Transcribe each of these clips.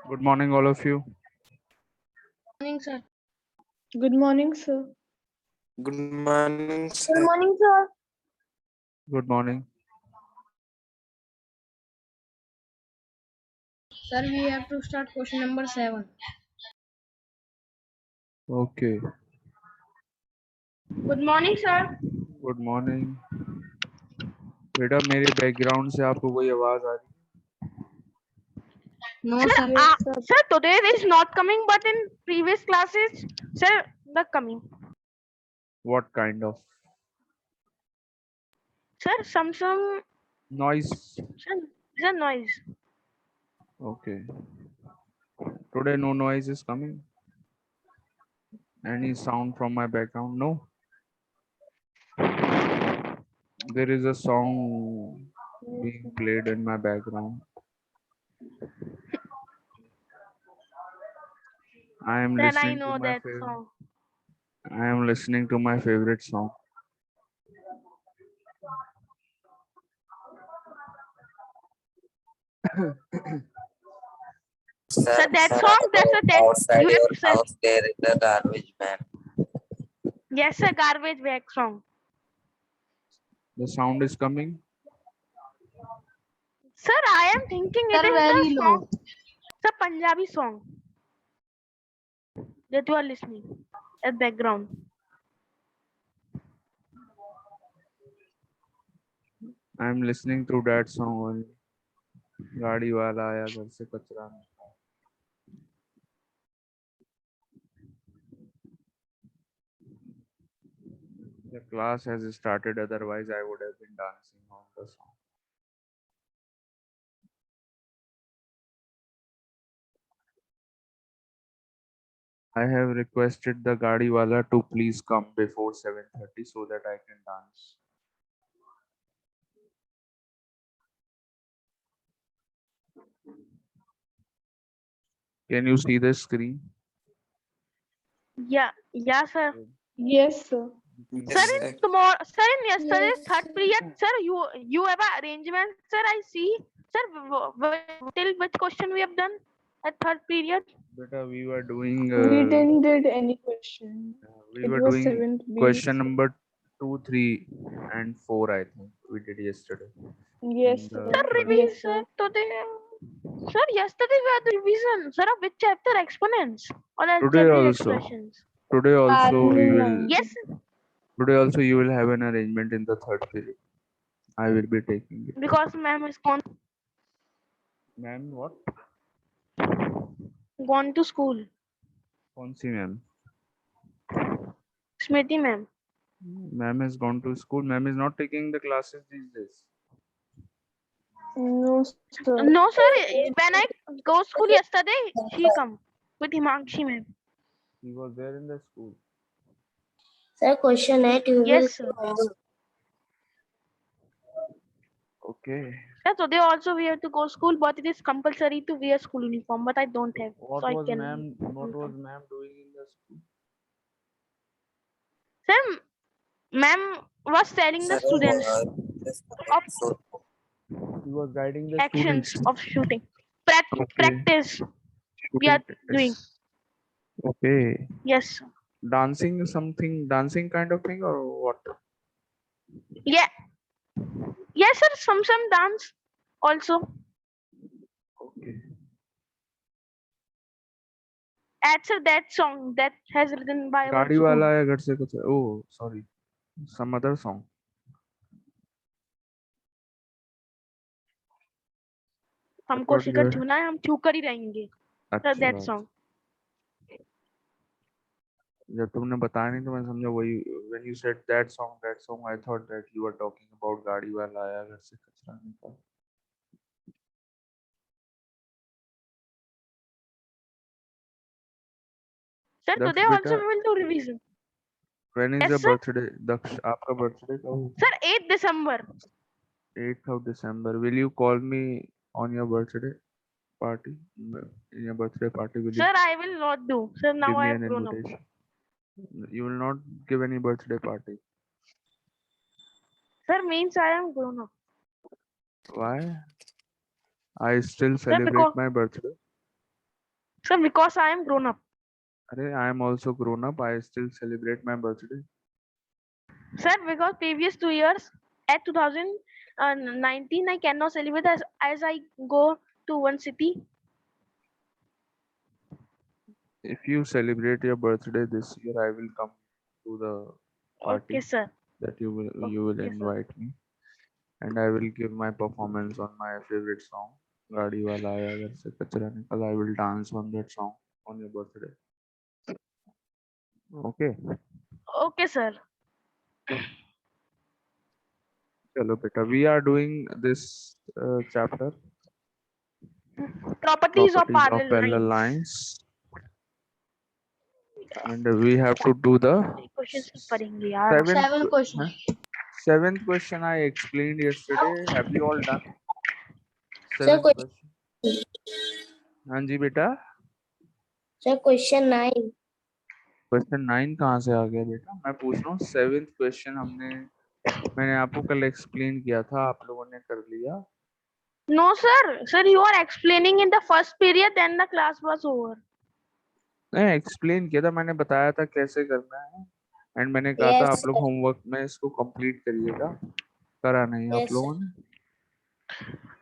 Good morning, all of you. Morning, sir. Good morning, sir. Good morning, Good sir. morning, sir. Good morning. Sir, we have to start question number 7. Okay. Good morning, sir. Good morning. बेटा मेरे background से आपको कोई आवाज आ रही No, Yes, sir. sir. Sir, today it is not coming, but in previous classes, sir, the coming. है? What kind of Sir, some noise? sir, the noise. Okay. Today no noise is coming. Any sound from my background? No. There is a song being played in my background. I am Then I listening to know my that favorite. song. I am listening to my favorite song. Sir, that Sir, song, that's a that outside you your have said. house there is a garbage man. Yes, sir, garbage bag song. The sound is coming. Sir, I am thinking Sir, it is very the low. song. It's a Punjabi song that you are listening at background. I am listening to that song only. गाड़ी वाला आया घर से कचरा निकाल. The class has started, otherwise I would have been dancing on the song. I have requested the Gadi wala to please come before 7:30 so that I can dance. Can you see the screen? Yeah, sir. Yes, sir. Yes, Sir, sir. in tomorrow, sir, in yesterday's Yes. third period, sir, you have an arrangement, sir. I see, sir. Till which question we have done at third period? Beta, we were doing We didn't did any question. we It were was doing 7th B. question number 2, 3, and 4. I think we did yesterday. Yes, in sir. the Sir, third review, Yes, sir. sir. Today, sir, yesterday we had the revision, sir, of which chapter exponents or Today algebraic also. expressions. Today also we will. Parallel Yes, Today also you will have an arrangement in the third period. I will be taking it. because ma'am is Ma'am, what? gone to school. कौन सी ma'am? Smriti ma'am. Ma'am has gone to school. Ma'am is not taking the classes these days. No, sir. No, sir. When I go school yesterday, she come with Himakshi ma'am. He was there in the school. Sir, question 8. You Yes, sir. Okay. Sir, today also we have to go school, but it is compulsory to wear school uniform. But I don't have, What so I was can. ma'am? What was ma'am doing in the school? Sir, ma'am was telling the Sir, students this of so He was guiding the actions students. of shooting. Okay. Practice we Shooting are doing. practice. Okay. Yes, sir. Dancing something, dancing kind of thing or what? Yeah. Yes, sir. Some dance also. Okay. Answer that song that has written by our गाड़ी school. वाला है घर से कुछ. Oh, sorry. Some other song. हमको What Shikhar you- छूना है हम छू कर ही रहेंगे. Sir, that अच्छा. song. जब तुमने बताया नहीं तो मैं समझा वही. When you said that song, I thought that you were talking about गाड़ी वाला आया घर से कचरा निकाल. Sir, Daksh, today also beta, we will do revision. when is Yes, your sir. birthday? Daksh, आपका birthday कब है? Sir, 8th December. 8th of December. Will you call me on your birthday party? In your birthday party, will you Sir, I will not do. Sir, now give I me have an grown up. invitation? You will not give any birthday party. Sir, means I am grown up. Why? I still Sir, celebrate because my birthday. Sir, because I am grown up. Arey, I am also grown up. I still celebrate my birthday. Sir, because previous 2 years at 2019 I cannot celebrate as I go to one city. If you celebrate your birthday this year, I will come to the party Okay, sir. that you will Okay, sir. invite me, and I will give my performance on my favorite song, Gaadi Wala Aaya Ghar Se Kachra Nikala. I will dance on that song on your birthday. Okay. Okay, sir. Chalo beta. We are doing this chapter, Properties of properties of parallel parallel lines. lines, and we have to do the Questions पढ़ेंगे यार. seventh 7 question. seventh question I explained yesterday. Have you all done? Sir, Seventh question. question. हाँ जी बेटा. Sir, question 9. Question 9 कहाँ से आ गया बेटा? मैं पूछ रहा हूँ. सेवेंथ क्वेश्चन मैंने आपको कल एक्सप्लेन किया था, आप लोगों ने कर लिया? No, sir. Sir, you are explaining in the first period, then the class was over. नहीं, एक्सप्लेन किया था, मैंने बताया था कैसे करना है, एंड मैंने कहा था Yes, आप लोग होमवर्क में इसको कंप्लीट करिएगा. करा नहीं आप Yes, लोगों ने?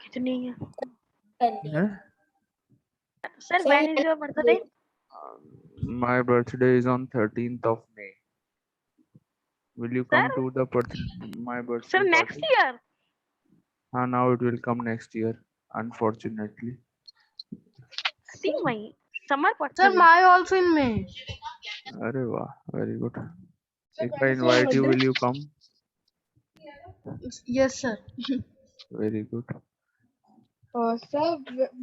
कितनी है? कर लिया. हैं? Sir, Sir, when is your birthday? My birthday is on 13th of May. Will you come Sir? to the my birthday Sir, next party? year. Now it will come next year, unfortunately. See my summer Sir, birthday. my also in May. अरे वाह, very good. Sir, If when I is your invite you, birthday? will you come? Yes, sir. Very good. Sir,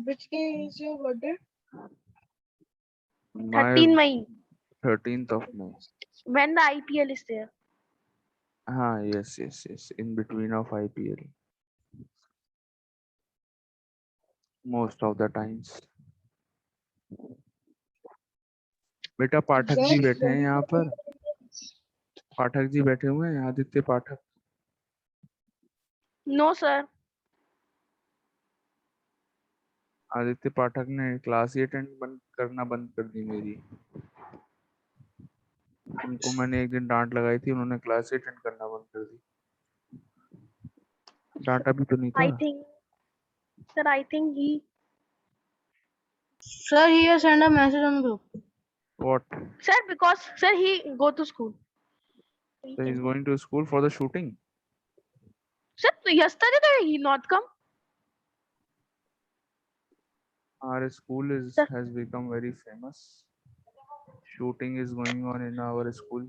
which day is your birthday? My 13 May. 13th of May. When the IPL is there. Yes. In between of IPL. Most of the times. बेटा पाठक जी बैठे हैं यहाँ पर. पाठक जी बैठे हुए हैं, आदित्य पाठक. No, sir. Aditya पाठक ने class ही attend करना बंद कर दी मेरी. उनको मैंने एक दिन डांट लगाई थी, उन्होंने क्लास ही अटेंड करना बंद कर दी. डांटा भी तो नहीं था. I think he. Sir, he has sent a message on group. What? Sir, because sir he go to school. So he's going to school for the shooting. Sir, yesterday he not come. Our school Sir. has become very famous. Shooting is going on in our school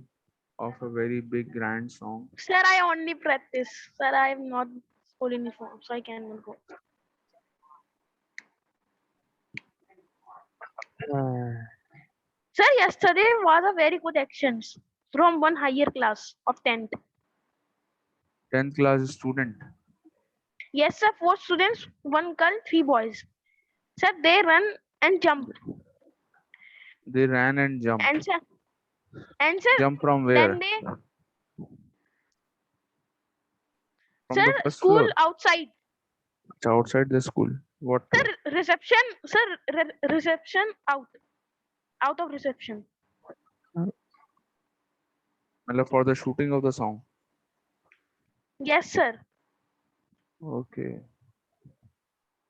of a very big grand song. Sir, I only practice. Sir, I am not school uniform, so I cannot go. Sir, yesterday was a very good actions from one higher class of 10th. 10th class student. Yes, sir, 4 students, 1 girl, 3 boys. Sir, they run and jump. They ran and jumped. And sir, Jump from where? then they From sir the first school floor? outside. Outside the school. What? Sir, reception. Sir, reception out of reception. For the shooting of the song. Yes, sir. Okay.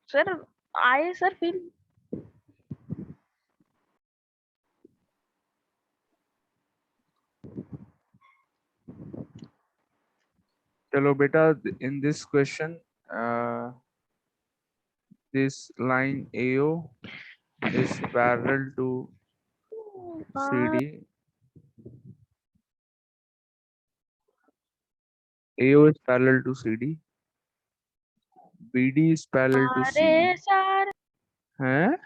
Sir, I feel. Chalo beta, in this question, this line AO is parallel to CD. AO is parallel to CD. BD is parallel to CE. Sir. Huh?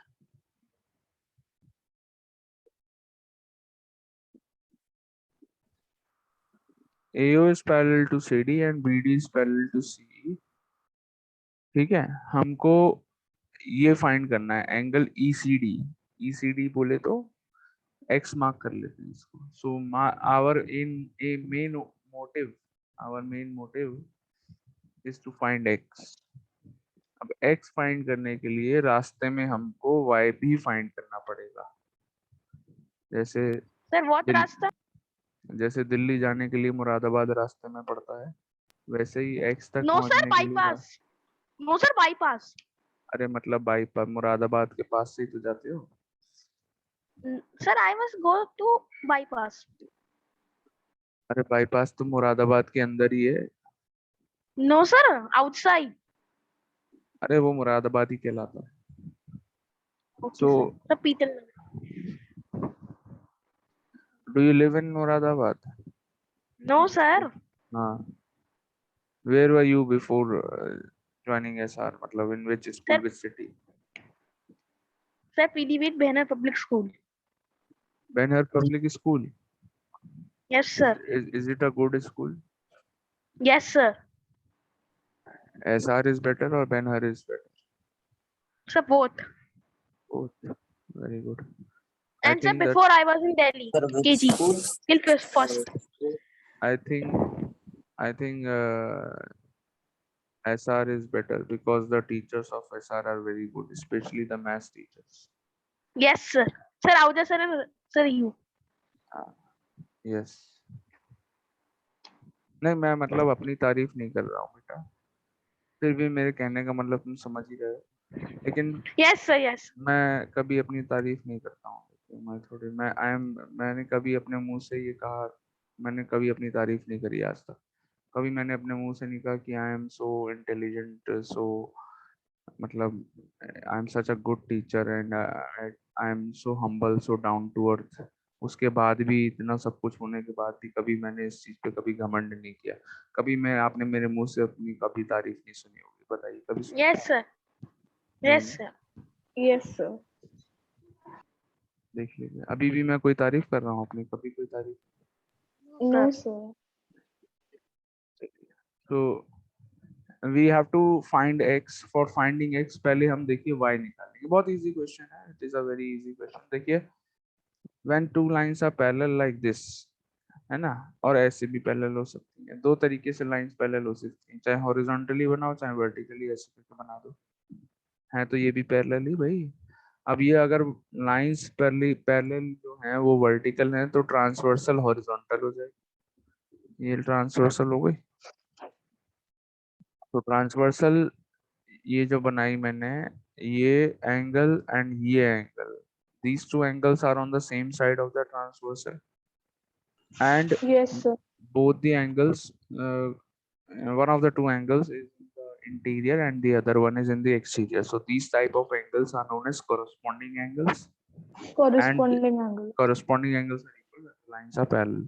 AO is parallel to CD and BD is parallel to CE. ठीक है, हमको ये find करना है angle ECD. ECD बोले तो X mark कर लेते हैं इसको. So our main motive is to find X. अब x फाइंड करने के लिए रास्ते में हमको y भी फाइंड करना पड़ेगा। जैसे सर व्हाट दिल, रास्ता? जैसे दिल्ली जाने के लिए मुरादाबाद रास्ते में पड़ता है, वैसे ही x तक नो सर, पहुंचने के लिए बाईपास। No sir, bypass. अरे मतलब बाईपास मुरादाबाद के पास से ही तो जाते हो। Sir I was go to bypass. अरे बाईपास तो मुरादाबाद के अंदर ही है। No sir, outside. अरे वो मुरादाबाद ही कहलाता है। Okay So, sir. Sir Peter. do you live in Moradabad? No sir. हाँ. Where were you before joining SR? मतलब in which school, sir which city? Sir PDV Benhar public school. Benhar Public School. Yes sir. Is it a good school? Yes sir. SR is better or Benhar is better? Sir both. Both. Very good. I and sir think that before I was in Delhi Sir, which KG school? Till first. I think SR is better because the teachers of SR are very good, especially the math teachers. Yes sir. Sir आउजा sir. Sir you. Yes. नहीं मैं मतलब अपनी तारीफ नहीं कर रहा हूँ बेटा, फिर भी मेरे कहने का मतलब तुम समझ ही रहे हो। लेकिन यस सर। यस। मैं कभी अपनी तारीफ नहीं करता हूँ। मैंने कभी अपने मुंह से ये कहा, मैंने कभी अपनी तारीफ नहीं करी आज तक। कभी मैंने अपने मुंह से नहीं कहा कि आई एम सो इंटेलिजेंट, सो मतलब I am such a good teacher and I am so humble, so down to earth. उसके बाद भी, इतना सब कुछ होने के बाद भी कभी मैंने इस चीज पे कभी घमंड नहीं किया। कभी मैं आपने मेरे मुंह से अपनी कभी तारीफ नहीं सुनी होगी, बताइए कभी सुनी? Yes sir. Yes sir. Yes, sir. देख लीजिए, अभी भी मैं कोई तारीफ कर रहा हूँ अपनी, कभी कोई तारीफ? No, sir. तो we have to find x। For finding x पहले हम देखिए y निकालेंगे। बहुत इजी क्वेश्चन है, it is a very easy question. देखिए when two lines are parallel like this, है ना, और ऐसे भी पैरेलल हो सकती है। दो तरीके से लाइंस पैरेलल हो सकती हैं, चाहे हॉरिजॉन्टली बनाओ चाहे वर्टिकली, ऐसे करके बना दो। है तो ये भी पैरेलल ही भाई। अब ये अगर लाइंस पैरेलल जो है वो वर्टिकल है तो ट्रांसवर्सल हॉरिजॉन्टल हो जाएगी। ये ट्रांसवर्सल हो गई। तो ट्रांसवर्सल ये जो बनाई मैंने, ये एंगल एंड ये angle, these two angles are on the same side of the transversal, and Yes, sir. both the angles, one of the two angles is in the interior and the other one is in the exterior. So these type of angles are known as corresponding angles, and Corresponding angle. corresponding angles are equal when the lines are parallel.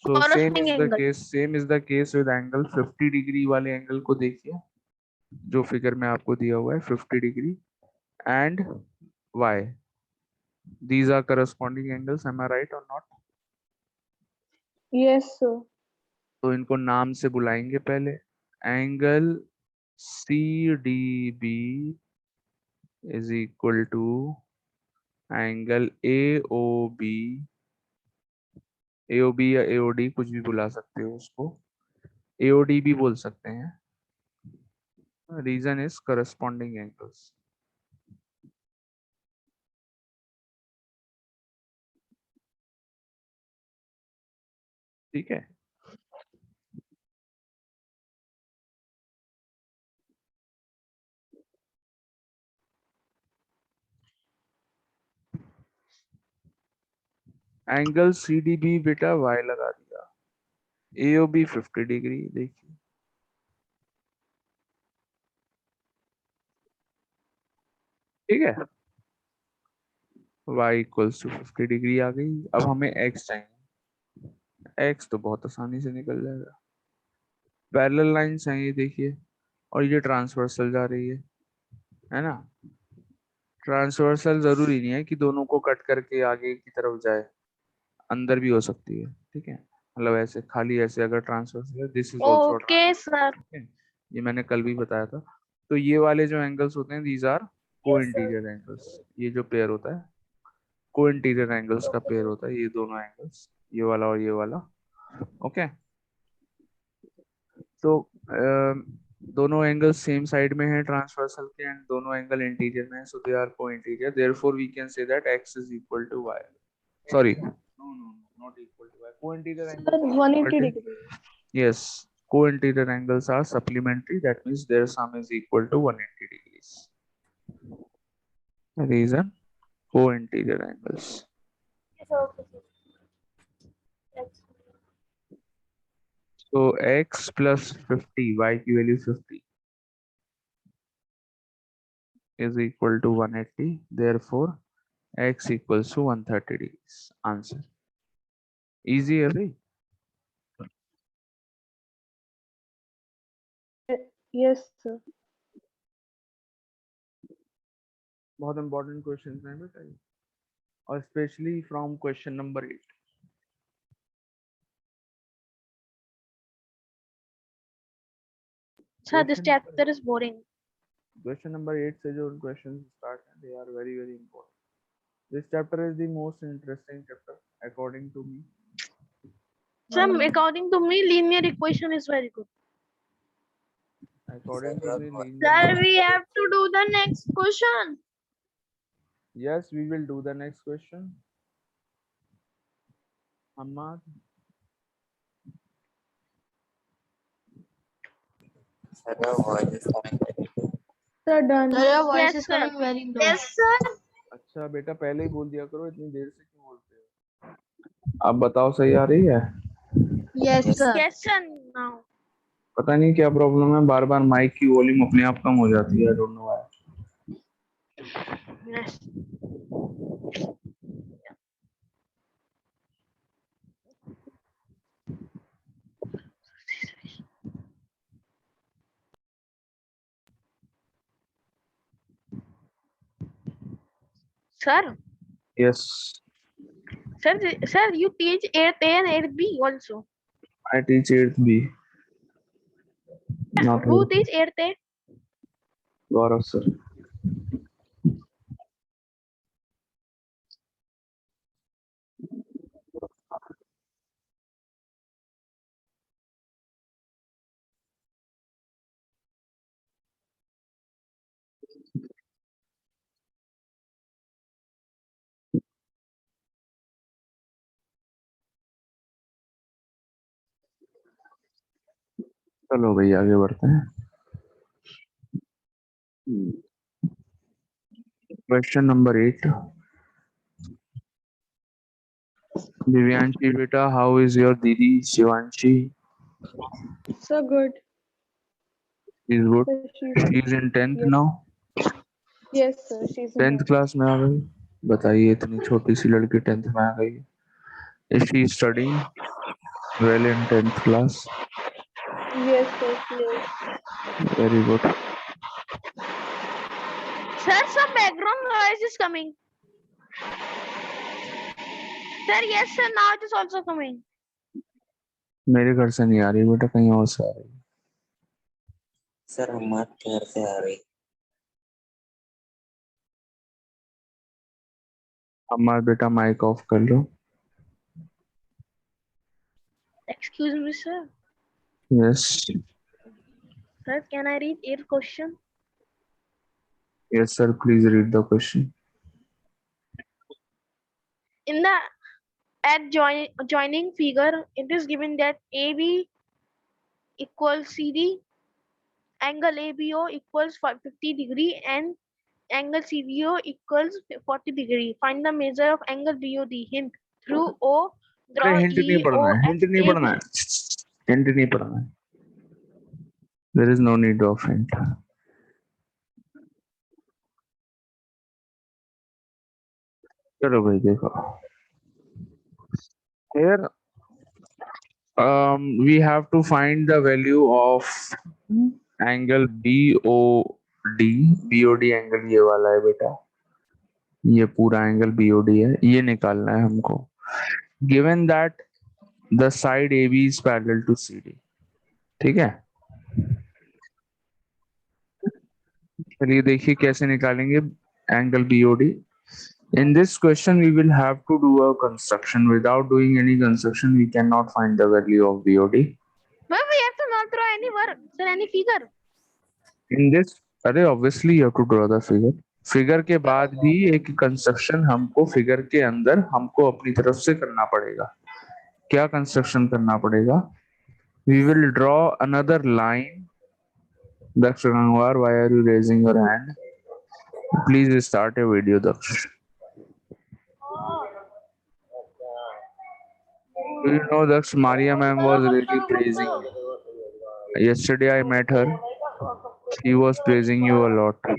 So Corresponding angle. same is the case with angle 50 degree वाले angle को देखिए, जो figure में आपको दिया हुआ है 50 degree and y. These are corresponding angles, am I right or not? Yes, sir. तो इनको नाम से बुलाएंगे पहले। Angle CDB is equal to angle AOB। AOB या AOD कुछ भी बुला सकते हो उसको, AOD भी बोल सकते हैं। Reason is corresponding angles. ठीक है, एंगल CDB बेटा y लगा दिया, AOB 50 डिग्री देखिए। ठीक है, y इक्वल्स टू 50 डिग्री आ गई। अब हमें x चाहिए, x तो बहुत आसानी से निकल जाएगा। पैरेलल लाइंस हैं ये देखिए, और ये ट्रांसवर्सल जा रही है ना। ट्रांसवर्सल जरूरी नहीं है कि दोनों को कट करके आगे की तरफ जाए, अंदर भी हो सकती है। ठीक है, मतलब ऐसे खाली ऐसे अगर ट्रांसवर्सल है, this is also okay sir. Transversal. ये मैंने कल भी बताया था। तो ये वाले जो एंगल्स होते हैं, दीज आर को इंटीरियर एंगल्स। ये जो पेयर होता है को इंटीरियर एंगल्स का पेयर होता है, ये दोनों एंगल्स, ये वाला और ये वाला। ओके, तो दोनों एंगल सेम साइड में है ट्रांसवर्सल के एंड दोनों एंगल इंटीजर में है, so they are cointerior, therefore we can say that x is equal to y. Sorry, no, not equal to y. Co-interior angles are 180 equal to, degrees. yes, co-interior angles are supplementary, that means their sum is equal to 180 degrees. These are co-interior angles. So x plus 50, y की value 50 is equal to 180, therefore x equals to 130 degrees. Answer. Easy है भाई. Yes, sir. बहुत important questions हैं बेटा ये, और especially from question number 8. Sir, this chapter is boring. Question number 8 से जो questions start हैं, they are very very important. This chapter is the most interesting chapter according to me. Sir, according to me, linear equation is very good. According to me, Sir, linear. we have to do the next question. Yes, we will do the next question. Ahmad. Sir, your voice is coming very low. Sir, done. Sir, your voice Yes, is sir. coming very low. Yes, sir. अच्छा बेटा पहले ही बोल दिया करो, इतनी देर से क्यों बोलते हो? अब बताओ सही आ रही है? Yes, sir. Yes, sir. Now. पता नहीं क्या प्रॉब्लम है, बार बार माइक की वॉल्यूम अपने आप कम हो जाती है, I don't know why. Yes. Sir, Yes, sir, you teach 8th A and 8th B also. I teach 8th B. Not Who here. teach 8th A? Gaurav sir. चलो भाई आगे बढ़ते हैं. Question number 8. Divyanshi beta, how is your Didi Shivanshi? Sir, good. She's good. Sir, she's She's in 10th Yes. now. yes, sir. She's in 10th class में आ गई. बताइए इतनी छोटी सी लड़की 10th में आ गई. Is she studying well in 10th class? Yes, sir. She is. Very good. Sir, some background noise is coming. Sir, yes, sir. Now it is also coming. मेरे घर से नहीं आ रही बेटा, कहीं और से आ रही. सर हमारे घर से आ रही. अम्मा बेटा माइक ऑफ कर लो. Excuse me, sir. Yes. Sir, can I read 8th question? Yes sir, please read the question. In the adjoining figure, it is given that AB equals CD, angle ABO equals 50 degree, and angle CBO equals 40 degree. Find the measure of angle BOD. Hint: through O, अरे draw hint नहीं पढ़ना है, hint नहीं पढ़ना है, hint नहीं पढ़ना है. There is no need of hint. चलो भाई देखो. Here we have to find the value of angle BOD. BOD angle ये वाला है बेटा, ये पूरा एंगल BOD है, ये निकालना है हमको. Given that the side AB is parallel to CD. ठीक है, चलिए देखिए कैसे निकालेंगे angle BOD. In this question, we will have to do a construction. Without doing any construction, we cannot find the value of BOD. But we have to not draw any work, sir, any figure. In this, अरे obviously you have to draw the figure. Figure के बाद भी एक construction हमको figure के अंदर हमको अपनी तरफ से करना पड़ेगा। क्या कंस्ट्रक्शन करना पड़ेगा? We will draw another line. Daksh Gangwar, why are you raising your hand? Please start a video Daksh. Do you know Daksh, Maria ma'am was really praising you. Yesterday I met her. She was praising you a lot.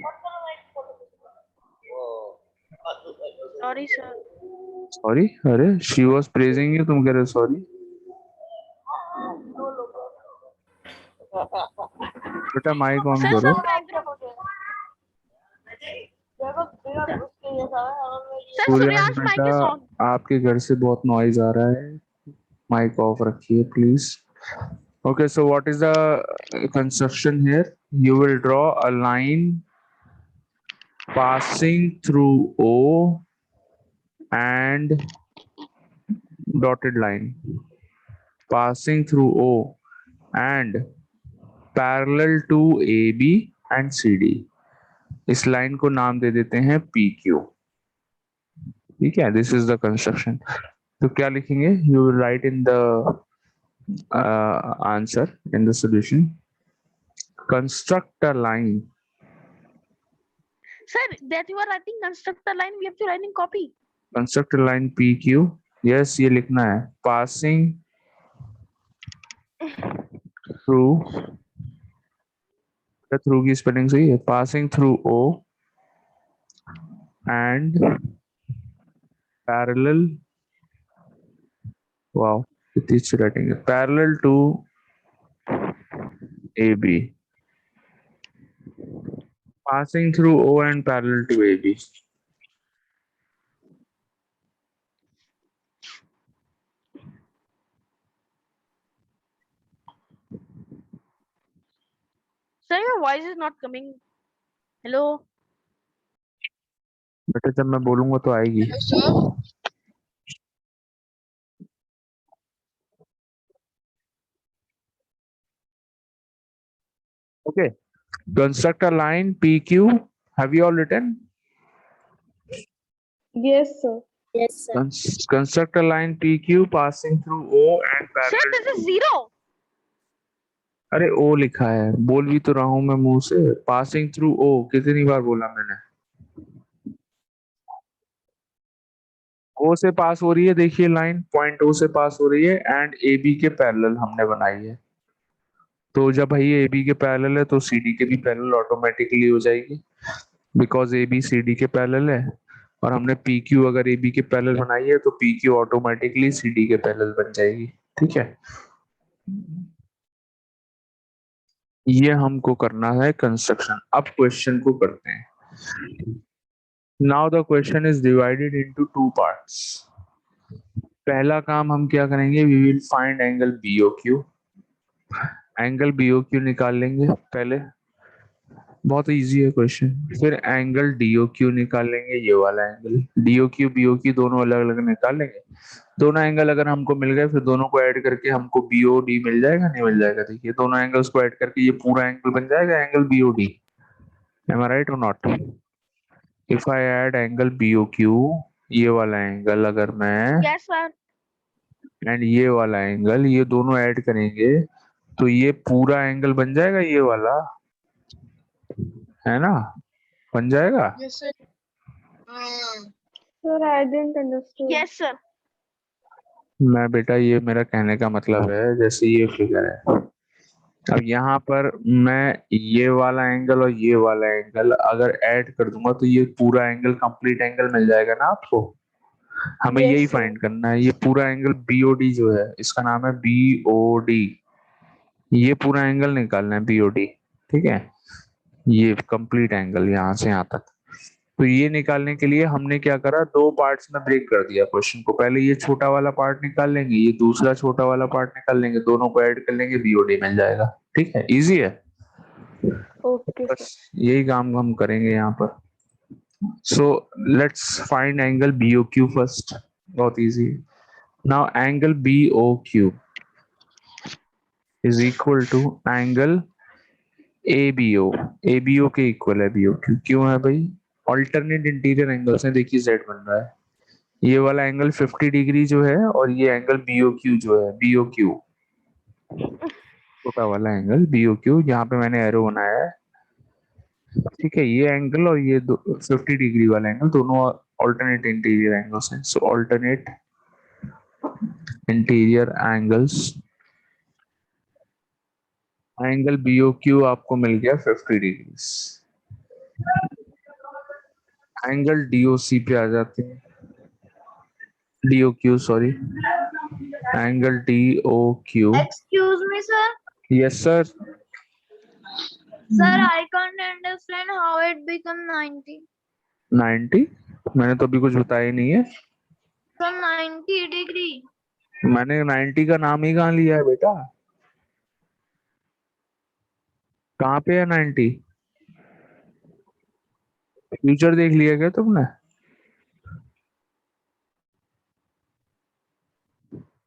Sorry, sir. Sorry? अरे she was praising you, तुम कह रहे sorry? बेटा mic on Sir, करो। some background. Sir, Suryansh Surya's mic बेटा, is on. आपके घर से बहुत नॉइज आ रहा है, माइक ऑफ रखिए please. Okay, so what is the construction here? You will draw a line passing through O and dotted line passing through O and parallel to AB and CD. इस line को नाम दे देते हैं PQ। ठीक है, this is the construction. तो क्या लिखेंगे? You will write in the answer in the solution, construct a line. Sir, that you are writing constructor line, we have to write in copy. Construct a line PQ। Yes, ये लिखना है passing through, through की spelling सही है, passing through O and parallel, wow कितनी अच्छी writing है, parallel to AB, passing through O and parallel to AB. Sir, your voice is not coming. Hello. बेटा जब मैं बोलूंगा तो आएगी। Sir. Okay, construct a line PQ. Have you all written? Yes, sir. Yes, sir. Construct a line PQ passing through O and Sir, parallel this to, is zero. अरे O लिखा है, बोल भी तो रहा हूं मैं मुंह से, passing through O कितनी बार बोला मैंने? O से पास हो रही है, देखिए लाइन पॉइंट O से पास हो रही है एंड AB के पैरेलल हमने बनाई है। तो जब भाई AB के पैरेलल है तो CD के भी पैरेलल ऑटोमेटिकली हो जाएगी, बिकॉज AB CD के पैरेलल है। और हमने PQ अगर AB के पैरेलल बनाई है तो PQ ऑटोमेटिकली CD के पैरेलल बन जाएगी। ठीक है, ये हमको करना है कंस्ट्रक्शन। अब क्वेश्चन को करते हैं। Now the question is divided into two parts. पहला काम हम क्या करेंगे? We will find angle BOQ। Angle BOQ निकाल लेंगे पहले, बहुत इजी है क्वेश्चन। फिर एंगल DOQ निकाल लेंगे, ये वाला एंगल DOQ BOQ दोनों अलग अलग निकाल लेंगे। दोनों एंगल अगर हमको मिल गए फिर दोनों को ऐड करके हमको BOD मिल जाएगा, नहीं मिल जाएगा? देखिए दोनों एंगल्स को ऐड करके ये पूरा एंगल बन जाएगा एंगल BOD। एम आई राइट और not? If I add angle BOQ, ये वाला एंगल अगर मैं Yes, sir. एंड ये वाला एंगल, ये दोनों ऐड करेंगे तो ये पूरा एंगल बन जाएगा, ये वाला है ना, बन जाएगा। Yes, sir. Sir, I didn't understand. Yes, sir. मैं बेटा, ये मेरा कहने का मतलब है, जैसे ये फिगर है, अब यहाँ पर मैं ये वाला एंगल और ये वाला एंगल अगर ऐड कर दूंगा तो ये पूरा एंगल कंप्लीट एंगल मिल जाएगा ना आपको। हमें Yes, यही sir. फाइंड करना है। ये पूरा एंगल BOD जो है, इसका नाम है BOD, ये पूरा एंगल निकालना है BOD। ठीक है, ये कंप्लीट एंगल यहाँ से यहाँ तक। तो ये निकालने के लिए हमने क्या करा, दो पार्ट्स में ब्रेक कर दिया क्वेश्चन को। पहले ये छोटा वाला पार्ट निकाल लेंगे, ये दूसरा छोटा वाला पार्ट निकाल लेंगे, दोनों को ऐड कर लेंगे, BOD मिल जाएगा। ठीक है, इजी है, Okay, sir. बस यही काम हम करेंगे यहाँ पर। So let's find angle BOQ first, बहुत इजी है। Now angle BOQ is equal to angle ABO के इक्वल है BOQ। क्यों है भाई? ऑल्टरनेट इंटीरियर एंगल्स हैं। देखिए Z बन रहा है, ये वाला एंगल 50 डिग्री जो है, और ये एंगल BOQ जो है, BOQ छोटा वाला एंगल BOQ, जहाँ पे मैंने एरो बनाया है, ठीक है, ये एंगल और ये 50 डिग्री वाला एंगल दोनों ऑल्टरनेट इंटीरियर एंगल्स हैं। So alternate interior angles, angle BOQ आपको मिल गया 50 डिग्री। एंगल DOC पे आ जाते हैं, DOQ sorry, angle DOQ। Excuse me, sir. Yes sir. Sir, I can't understand how it become 90. 90? मैंने तो अभी कुछ बताया ही नहीं है। From 90 degree. मैंने 90 का नाम ही कहाँ लिया है बेटा? कहाँ पे है 90? फ्यूचर देख लिया क्या तुमने?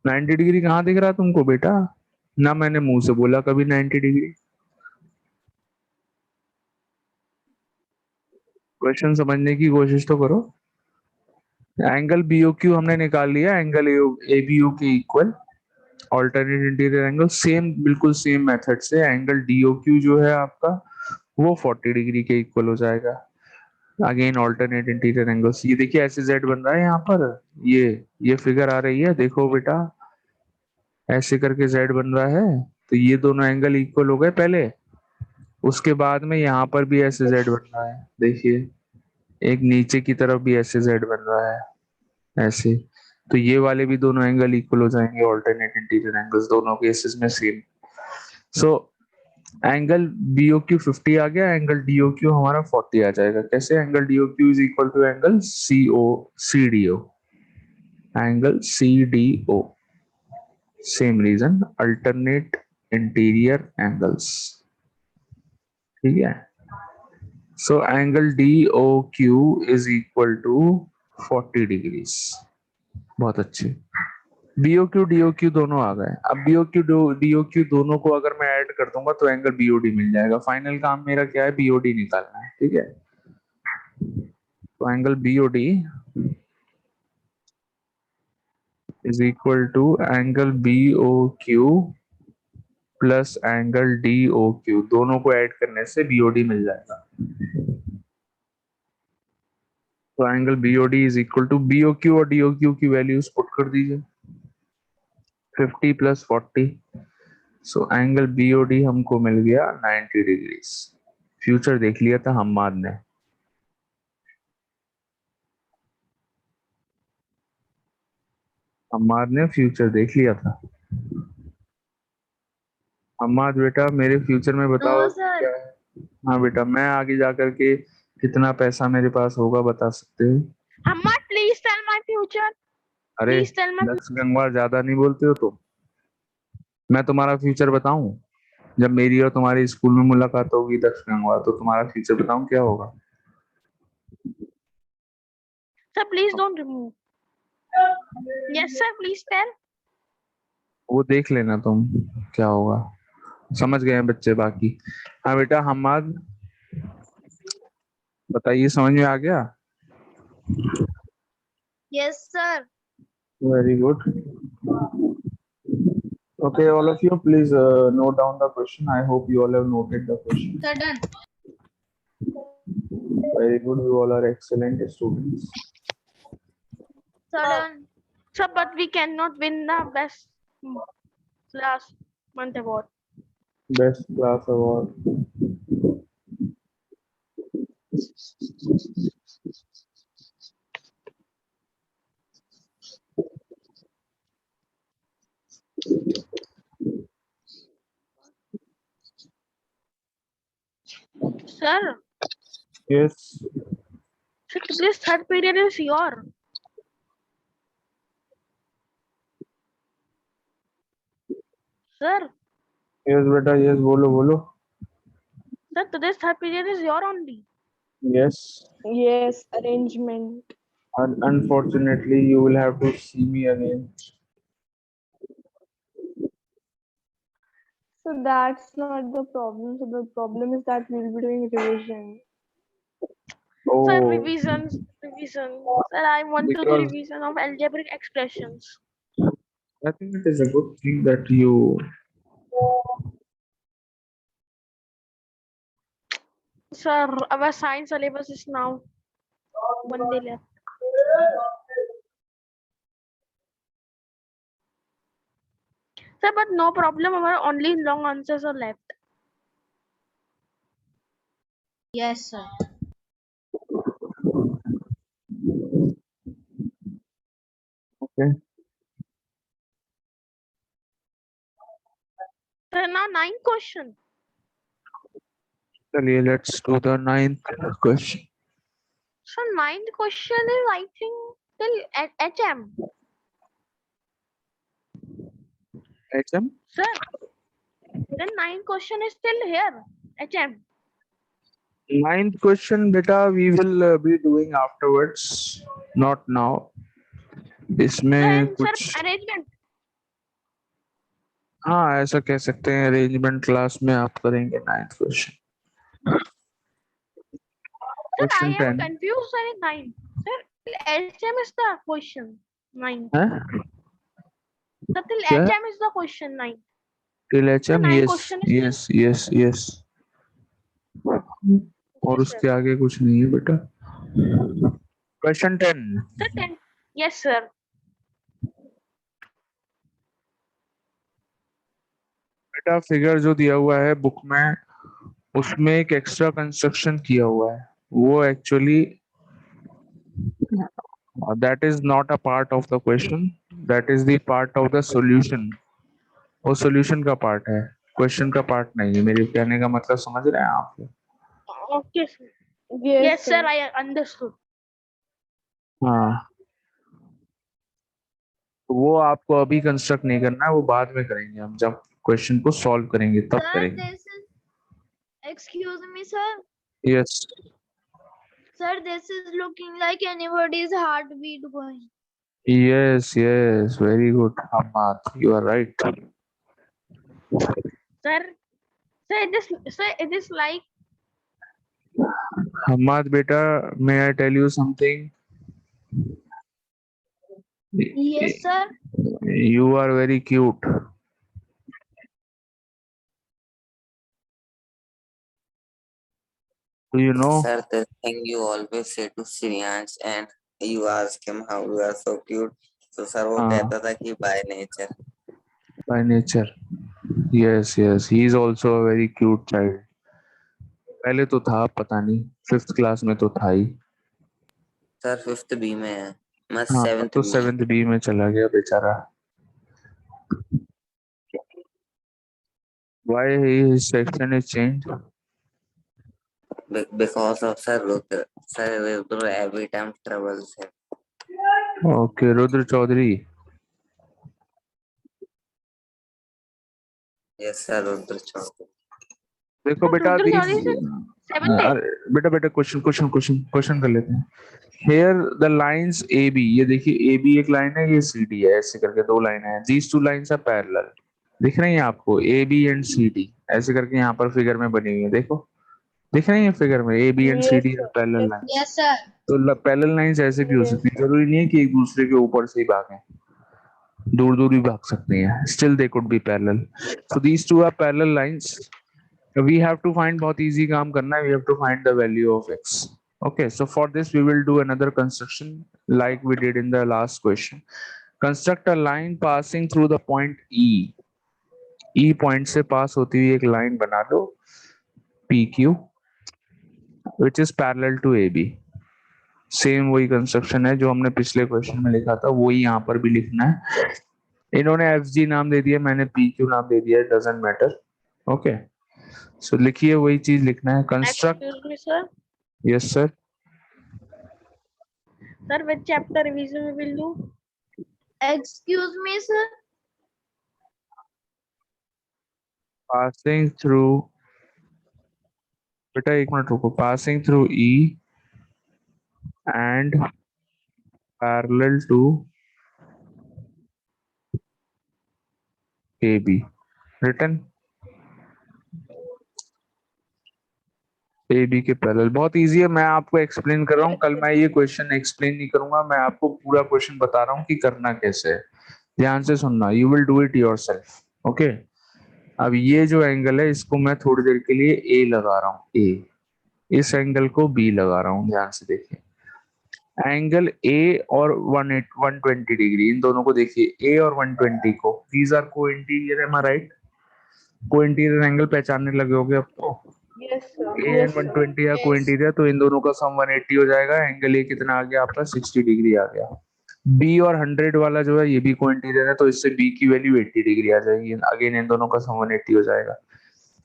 90 डिग्री कहाँ दिख रहा है तुमको बेटा? ना मैंने मुंह से बोला कभी 90 डिग्री। क्वेश्चन समझने की कोशिश तो करो। एंगल BOQ हमने निकाल लिया, एंगल ABO के equal, alternate interior angle. Same, बिल्कुल सेम मेथड से एंगल DOQ जो है आपका, वो 40 डिग्री के इक्वल हो जाएगा। Again alternate interior angles. ये देखिए ऐसे Z बन रहा है यहाँ पर, ये फिगर आ रही है, देखो बेटा ऐसे करके Z बन रहा है। तो ये दोनों एंगल इक्वल हो गए पहले, उसके बाद में यहाँ पर भी ऐसे Z बन रहा है, देखिए एक नीचे की तरफ भी ऐसे Z बन रहा है ऐसे। तो ये वाले भी दोनों एंगल इक्वल हो जाएंगे, ऑल्टरनेट इंटीरियर एंगल्स दोनों केसेस में सेम। सो एंगल BOQ 50 आ गया, एंगल DOQ हमारा 40 आ जाएगा। कैसे? Angle DOQ is equal to angle CDO, angle CDO। Same reason, alternate interior angles, ठीक है। So angle DOQ is equal to 40 degrees. बहुत अच्छे। BOQ DOQ दोनों आ गए। अब BOQ DOQ दोनों को अगर मैं ऐड कर दूंगा तो एंगल BOD मिल जाएगा। फाइनल काम मेरा क्या है? BOD निकालना है, ठीक है। तो angle BOD is equal to angle BOQ plus angle DOQ, दोनों को ऐड करने से BOD मिल जाएगा। तो angle BOD is equal to, BOQ और DOQ की वैल्यूज पुट कर दीजिए, 50 प्लस 40। सो एंगल BOD हमको मिल गया 90 डिग्रीज। फ्यूचर देख लिया था हम्माद ने। हम्माद ने फ्यूचर देख लिया था। हम्माद बेटा मेरे फ्यूचर में बताओ No, sir. क्या है? हाँ बेटा, मैं आगे जाकर के कितना पैसा मेरे पास होगा बता सकते हो? Ahmad, please tell my future. अरे Please tell my दक्ष गंगवार, ज्यादा नहीं बोलते हो तो। मैं तुम्हारा फ्यूचर बताऊं? जब मेरी और तुम्हारी स्कूल में मुलाकात होगी दक्ष गंगवार, तो तुम्हारा फ्यूचर बताऊं क्या होगा? Sir, please don't remove. Yes, sir, please tell. वो देख लेना तुम क्या होगा। समझ गए हैं बच्चे बाकी? हाँ बेटा हम्माद बताइए, समझ में आ गया? Yes, sir. Very good. Okay, all of you, please note down the question. I hope you all have noted the question. Sir, done. Very good. You all are excellent students. Sir, done. Sir, but we cannot win the best last month award. Best class award. Sir, Yes. this third period is your. Sir, Yes, beta. Yes, bolo, bolo. sir, today's third period is your only. Yes. Yes, arrangement. And unfortunately, you will have to see me again. So that's not the problem. So the problem is that we'll be doing revision. Sir, Oh, revision. Sir, I want to do because revision of algebraic expressions. I think it is a good thing that you. Sir, our science syllabus is now 1 day left. Sir, but no problem. Our only long answers are left. Yes, sir. Okay. Sir, now 9 question. चलिए, let's do the 9th question. So 9th question is, I think, till HM. HM? Sir, then 9th question is still here. HM. 9th question, beta, we will be doing afterwards, not now. इसमें Then, sir, कुछ arrangement. हाँ ऐसा कह सकते हैं, arrangement class में आप करेंगे 9th question. Sir, I Question am 10. confused, sir, in 9. Sir, till HM is the question 9. हैं? Sir, till क्या? HM is the question 9. Till Sir, HM? 9 Yes, question is yes, yes, yes. और okay, उसके sir. आगे कुछ नहीं है बेटा. Question 10. Sir, 10. Yes, sir. बेटा फिगर जो दिया हुआ है बुक में, उसमें एक एक्स्ट्रा कंस्ट्रक्शन किया हुआ है. वो actually that is not a part of the question, that is the part of the solution. वो solution का part है, question का part नहीं है. मेरे कहने का मतलब समझ रहे हैं आप? Okay, sir. Yes, Yes, sir, I understood. हाँ, तो वो आपको अभी कंस्ट्रक्ट नहीं करना है, वो बाद में करेंगे हम, जब क्वेश्चन को सॉल्व करेंगे तब Sir, करेंगे. this is. Excuse me, sir. Yes. Sir, this is looking like anybody's heartbeat going. Yes, yes, very good, Ahmad. You are right. Sir, it is like, Ahmad, beta, may I tell you something? Yes, sir. You are very cute. Do you know? Sir, the thing you always say to Shreyansh and you ask him how you are so cute. So sir वो हाँ. कहता था कि by nature. By nature. Yes, yes. He is also a very cute child. पहले तो था, पता नहीं 5th क्लास में तो था ही. Sir 5th B में है. मैं हाँ, 7th तो B में. 7th B में चला गया बेचारा. Why his section is changed? Because of Sir Rudra. Sir Rudra every time troubles him. Okay, Rudra Chaudhary. Yes, sir, Rudra Chaudhary. देखो बेटा, Rudra these Chaudhary, sir, 7th day. बेटा क्वेश्चन कर लेते हैं. Here the lines AB, ये देखिए AB एक line है, ये CD है, ऐसे करके 2 लाइन है. These 2 lines are parallel. दिख रही हैं आपको AB and CD ऐसे करके यहाँ पर फिगर में बनी हुई है. देखो, दिख रही है फिगर में AB and Yes, CD sir. are parallel lines. Yes, sir. तो पैरेलल लाइंस ऐसे भी हो Yes. सकती है, जरूरी नहीं है कि एक दूसरे के ऊपर से ही भागें, दूर दूर भी भाग सकते हैं. Still they could be parallel. So these two are parallel lines. We have to find, बहुत इजी काम करना है. We have to find the value of x. Okay, so for this we will do another construction like we did in the last question. Construct a line passing through the point E. E point से पास होती हुई एक line बना लो PQ which is parallel to AB. Same वही construction है जो हमने पिछले क्वेश्चन में लिखा था, वही यहाँ पर भी लिखना है. इन्होंने FG नाम दे दिया, मैंने PQ नाम दे दिया, डजंट मैटर. ओके, सो लिखिए, वही चीज लिखना है. Construct. Excuse me, sir. Yes sir. Sir, which chapter revision we will do? Excuse me, sir. Passing through, बेटा एक मिनट रुको. Passing through E and parallel to AB. Written. A B के parallel. बहुत इजी है, मैं आपको explain कर रहा हूँ। कल मैं ये क्वेश्चन एक्सप्लेन नहीं करूंगा, मैं आपको पूरा क्वेश्चन बता रहा हूँ कि करना कैसे है। ध्यान से सुनना, you will do it yourself. Okay, अब ये जो एंगल है इसको मैं थोड़ी देर के लिए ए लगा रहा हूँ, ए। इस एंगल को बी लगा रहा हूँ। ध्यान से देखिए, एंगल ए और 120 डिग्री, इन दोनों को देखिए, ए और 120 को, दीज आर को इंटीरियर, एम आई राइट? को इंटीरियर एंगल पहचानने लगे होगे अब तो। Yes, sir. A Yes, and sir. 120 या को इंटीरियर, तो इन दोनों का सम 180 हो जाएगा। एंगल ए कितना आ गया आपका? 60 डिग्री आ गया। बी और 100 वाला जो है ये भी को इंटीरियर है, तो इससे बी की वैल्यू 80 डिग्री आ जाएगी। अगेन इन दोनों का सम 180 हो जाएगा।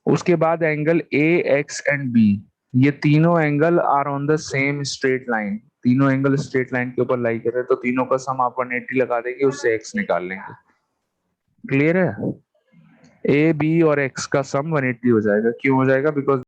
उसके बाद angle A, X and B, ये तीनों angle are on the same straight line. तीनों एंगल स्ट्रेट लाइन के ऊपर लाई कर रहे हैं, तो तीनों का सम आप 180 लगा देंगे, उससे एक्स निकाल लेंगे। क्लियर है? ए बी और एक्स का सम 180 हो जाएगा। क्यों हो जाएगा? बिकॉज